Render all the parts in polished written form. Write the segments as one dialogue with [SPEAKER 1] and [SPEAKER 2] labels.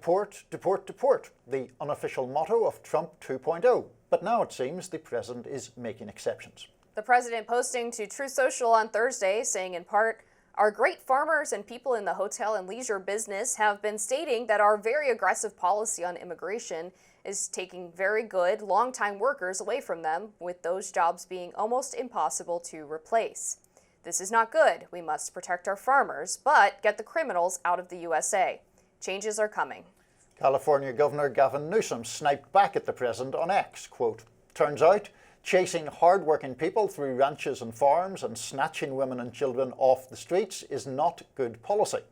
[SPEAKER 1] Deport, deport, deport, the unofficial motto of Trump 2.0. But now it seems the president is making exceptions.
[SPEAKER 2] The president posting to Truth Social on Thursday, saying in part, "Our great farmers and people in the hotel and leisure business have been stating that our very aggressive policy on immigration is taking very good, long-time workers away from them, with those jobs being almost impossible to replace. This is not good. We must protect our farmers, but get the criminals out of the USA. Changes are coming."
[SPEAKER 1] California Governor Gavin Newsom sniped back at the president on X, quote, "Turns out, chasing hard-working people through ranches and farms and snatching women and children off the streets is not good policy."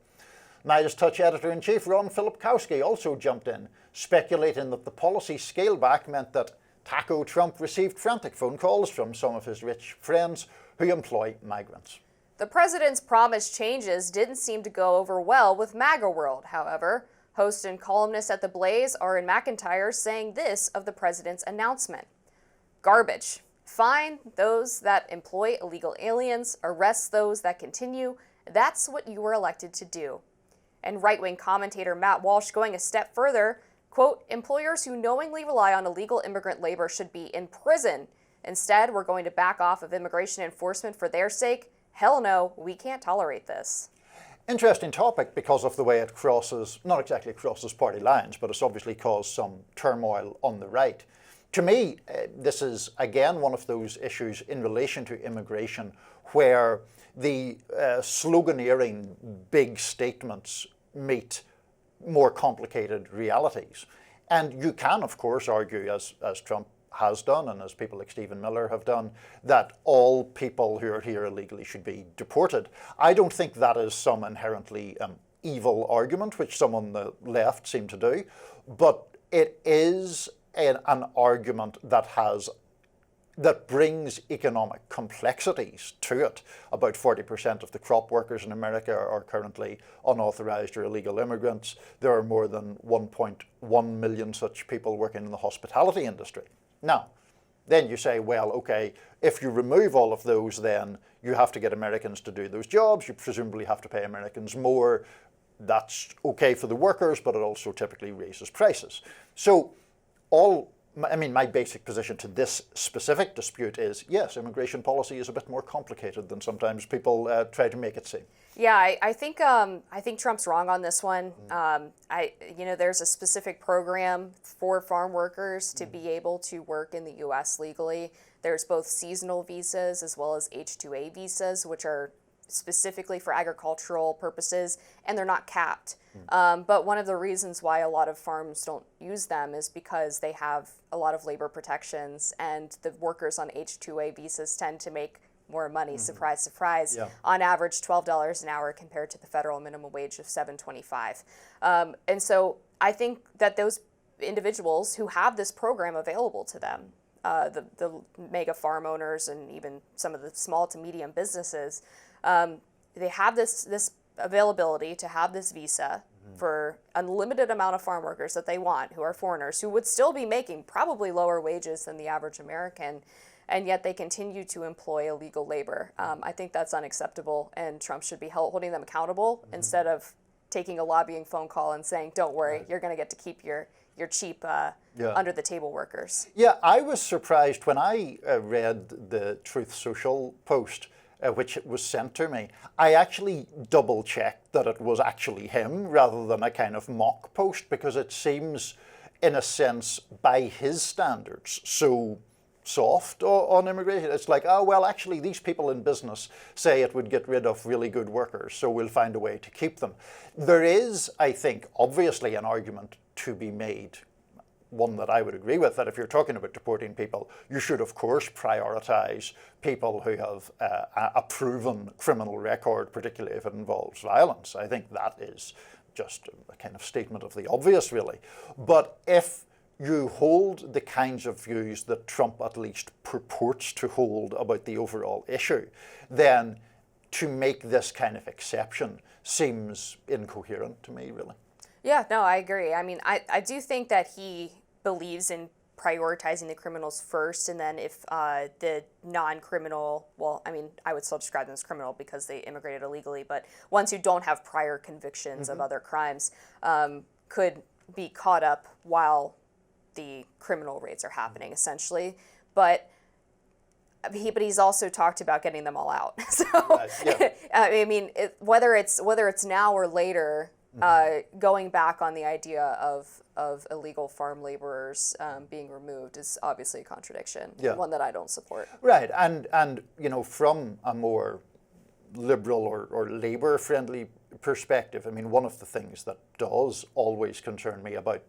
[SPEAKER 1] Midas Touch editor-in-chief Ron Filipkowski also jumped in, speculating that the policy scale back meant that Taco Trump received frantic phone calls from some of his rich friends who employ migrants.
[SPEAKER 2] The president's promised changes didn't seem to go over well with MAGA world, however. Host and columnist at The Blaze, Aaron McIntyre, saying this of the president's announcement: "Garbage. Fine those that employ illegal aliens, arrest those that continue. That's what you were elected to do." And right-wing commentator Matt Walsh going a step further, quote, "Employers who knowingly rely on illegal immigrant labor should be in prison. Instead, we're going to back off of immigration enforcement for their sake. Hell no, we can't tolerate this."
[SPEAKER 1] Interesting topic because of the way it crosses, not exactly crosses party lines, but it's obviously caused some turmoil on the right. To me, this is again one of those issues in relation to immigration where the sloganeering big statements meet more complicated realities. And you can, of course, argue, as Trump has done and as people like Stephen Miller have done, that all people who are here illegally should be deported. I don't think that is some inherently evil argument, which some on the left seem to do, but it is an argument that brings economic complexities to it. About 40% of the crop workers in America are currently unauthorized or illegal immigrants. There are more than 1.1 million such people working in the hospitality industry. Now, then you say, well, okay, if you remove all of those, then you have to get Americans to do those jobs. You presumably have to pay Americans more. That's okay for the workers, but it also typically raises prices. So my basic position to this specific dispute is, yes, immigration policy is a bit more complicated than sometimes people try to make it seem.
[SPEAKER 2] Yeah, I think Trump's wrong on this one. There's a specific program for farm workers to be able to work in the U.S. legally. There's both seasonal visas as well as H-2A visas, which are specifically for agricultural purposes, and they're not capped. But one of the reasons why a lot of farms don't use them is because they have a lot of labor protections, and the workers on H-2A visas tend to make more money, surprise, surprise, on average $12 an hour compared to the federal minimum wage of $7.25. And so I think that those individuals who have this program available to them, the mega farm owners and even some of the small to medium businesses, they have this availability to have this visa for unlimited amount of farm workers that they want, who are foreigners, who would still be making probably lower wages than the average American, and yet they continue to employ illegal labor. I think that's unacceptable, and Trump should be holding them accountable instead of taking a lobbying phone call and saying, "Don't worry, you're going to get to keep your cheap under-the-table workers."
[SPEAKER 1] Yeah, I was surprised when I read the Truth Social post, which was sent to me. I actually double-checked that it was actually him rather than a kind of mock post, because it seems, in a sense, by his standards, so soft on immigration. It's like, oh, well, actually, these people in business say it would get rid of really good workers, so we'll find a way to keep them. There is, I think, obviously an argument to be made, one that I would agree with, that if you're talking about deporting people, you should, of course, prioritize people who have a proven criminal record, particularly if it involves violence. I think that is just a kind of statement of the obvious, really. But if you hold the kinds of views that Trump at least purports to hold about the overall issue, then to make this kind of exception seems incoherent to me, really.
[SPEAKER 2] Yeah, no, I agree. I mean, I do think that he believes in prioritizing the criminals first, and then if the non-criminal, well, I mean, I would still describe them as criminal because they immigrated illegally, but ones who don't have prior convictions of other crimes could be caught up while the criminal raids are happening, essentially. But he's also talked about getting them all out. So
[SPEAKER 1] Right, yeah.
[SPEAKER 2] I mean, whether it's now or later, going back on the idea of illegal farm laborers being removed is obviously a contradiction,
[SPEAKER 1] Yeah.
[SPEAKER 2] one that I don't support.
[SPEAKER 1] Right, and from a more liberal or labour-friendly perspective, I mean, one of the things that does always concern me about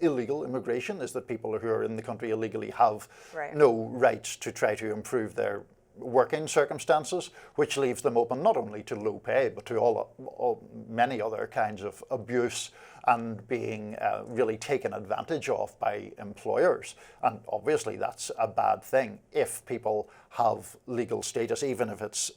[SPEAKER 1] illegal immigration is that people who are in the country illegally have
[SPEAKER 2] Right.
[SPEAKER 1] no rights to try to improve their working circumstances, which leaves them open not only to low pay but to many other kinds of abuse and being really taken advantage of by employers. And obviously that's a bad thing. If people have legal status, even if it's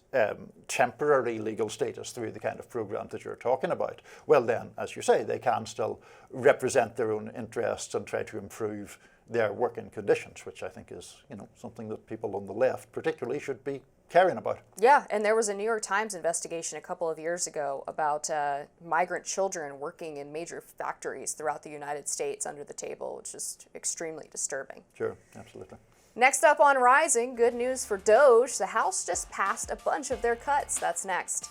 [SPEAKER 1] temporary legal status through the kind of program that you're talking about, well then, as you say, they can still represent their own interests and try to improve their working conditions, which I think is, something that people on the left particularly should be caring about.
[SPEAKER 2] Yeah, and there was a New York Times investigation a couple of years ago about migrant children working in major factories throughout the United States under the table, which is extremely disturbing.
[SPEAKER 1] Sure, absolutely.
[SPEAKER 2] Next up on Rising, good news for Doge. The House just passed a bunch of their cuts. That's next.